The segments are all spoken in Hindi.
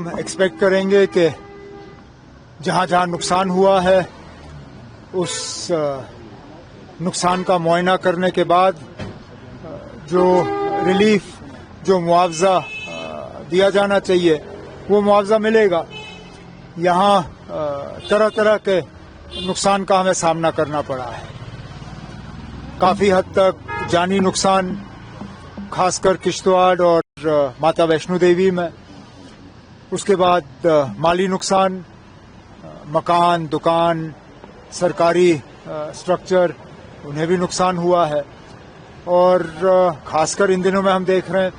हम एक्सपेक्ट करेंगे कि जहां जहां नुकसान हुआ है उस नुकसान का मुआयना करने के बाद जो रिलीफ, जो मुआवजा दिया जाना चाहिए वो मुआवजा मिलेगा। यहाँ तरह तरह के नुकसान का हमें सामना करना पड़ा है। काफी हद तक जानी नुकसान, खासकर किश्तवाड़ और माता वैष्णो देवी में। उसके बाद माली नुकसान, मकान, दुकान, सरकारी स्ट्रक्चर, उन्हें भी नुकसान हुआ है। और खासकर इन दिनों में हम देख रहे हैं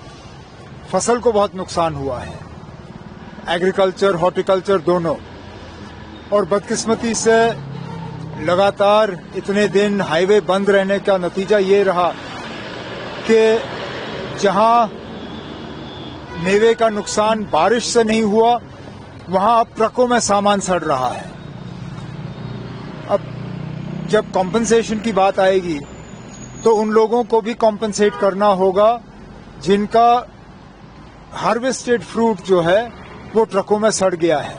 फसल को बहुत नुकसान हुआ है, एग्रीकल्चर, हॉर्टिकल्चर दोनों। और बदकिस्मती से लगातार इतने दिन हाईवे बंद रहने का नतीजा ये रहा कि जहां मेवे का नुकसान बारिश से नहीं हुआ, वहां अब ट्रकों में सामान सड़ रहा है। अब जब कॉम्पनसेशन की बात आएगी तो उन लोगों को भी कॉम्पनसेट करना होगा जिनका हार्वेस्टेड फ्रूट जो है वो ट्रकों में सड़ गया है।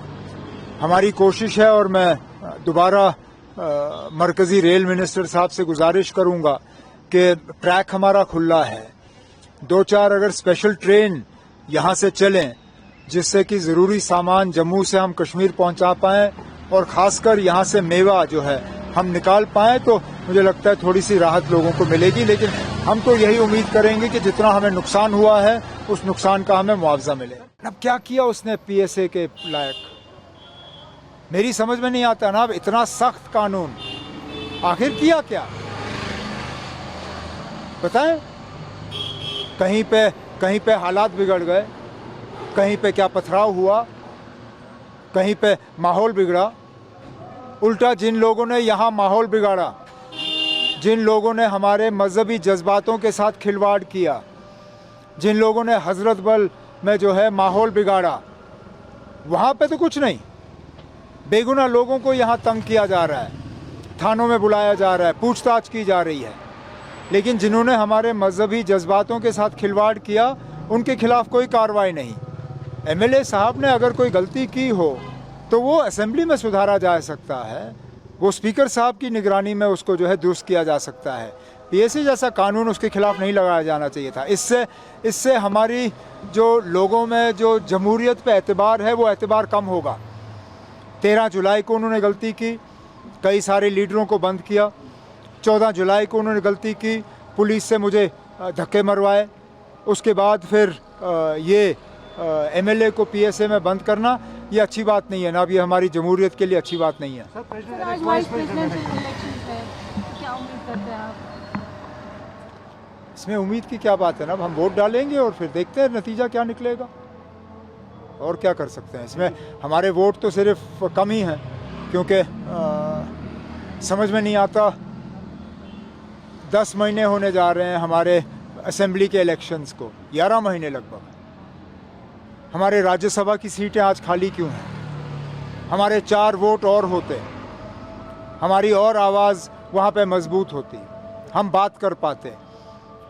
हमारी कोशिश है और मैं दोबारा मरकजी रेल मिनिस्टर साहब से गुजारिश करूंगा कि ट्रैक हमारा खुला है, 2-4 अगर स्पेशल ट्रेन यहां से चलें जिससे कि जरूरी सामान जम्मू से हम कश्मीर पहुंचा पाएं और खासकर यहां से मेवा जो है हम निकाल पाएं, तो मुझे लगता है थोड़ी सी राहत लोगों को मिलेगी। लेकिन हम तो यही उम्मीद करेंगे कि जितना हमें नुकसान हुआ है उस नुकसान का हमें मुआवजा मिले। अब क्या किया उसने पीएसए के लायक, मेरी समझ में नहीं आता ना। अब इतना सख्त कानून आखिर किया क्या बताएं? कहीं पे हालात बिगड़ गए, कहीं पे क्या पथराव हुआ, कहीं पे माहौल बिगड़ा। उल्टा जिन लोगों ने यहाँ माहौल बिगाड़ा, जिन लोगों ने हमारे मजहबी जज्बातों के साथ खिलवाड़ किया, जिन लोगों ने हजरत बल में जो है माहौल बिगाड़ा, वहाँ पे तो कुछ नहीं। बेगुनाह लोगों को यहाँ तंग किया जा रहा है, थानों में बुलाया जा रहा है, पूछताछ की जा रही है। लेकिन जिन्होंने हमारे मजहबी जज्बातों के साथ खिलवाड़ किया उनके खिलाफ कोई कार्रवाई नहीं। एमएलए साहब ने अगर कोई गलती की हो तो वो असेंबली में सुधारा जा सकता है, वो स्पीकर साहब की निगरानी में उसको जो है दुरुस्त किया जा सकता है। पीएसए जैसा कानून उसके खिलाफ नहीं लगाया जाना चाहिए था। इससे हमारी जो लोगों में जो जमहूरियत पे एतबार है वो एतबार कम होगा। 13 जुलाई को उन्होंने गलती की, कई सारे लीडरों को बंद किया। 14 जुलाई को उन्होंने गलती की, पुलिस से मुझे धक्के मरवाए। उसके बाद फिर ये एमएलए को पीएसए में बंद करना ये अच्छी बात नहीं है ना। अब ये हमारी जमहूरियत के लिए अच्छी बात नहीं है। इसमें उम्मीद की क्या बात है ना। अब हम वोट डालेंगे और फिर देखते हैं नतीजा क्या निकलेगा, और क्या कर सकते हैं। इसमें हमारे वोट तो सिर्फ कम ही हैं, क्योंकि समझ में नहीं आता 10 महीने होने जा रहे हैं हमारे असेंबली के इलेक्शंस को, 11 महीने लगभग। हमारे राज्यसभा की सीटें आज खाली क्यों हैं? हमारे 4 वोट और होते, हमारी और आवाज़ वहाँ पे मजबूत होती, हम बात कर पाते।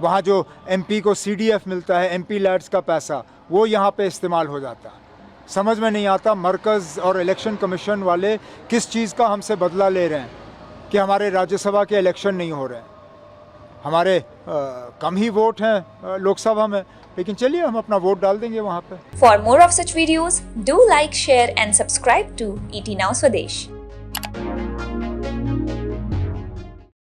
वहाँ जो एमपी को सीडीएफ मिलता है, एमपी लैड्स का पैसा, वो यहाँ पे इस्तेमाल हो जाता। समझ में नहीं आता मरकज़ और इलेक्शन कमीशन वाले किस चीज़ का हमसे बदला ले रहे हैं कि हमारे राज्यसभा के इलेक्शन नहीं हो रहे हैं। हमारे कम ही वोट हैं लोकसभा में, लेकिन चलिए हम अपना वोट डाल देंगे वहाँ पे। For more of such videos do like, share and subscribe to ET Now Swadesh।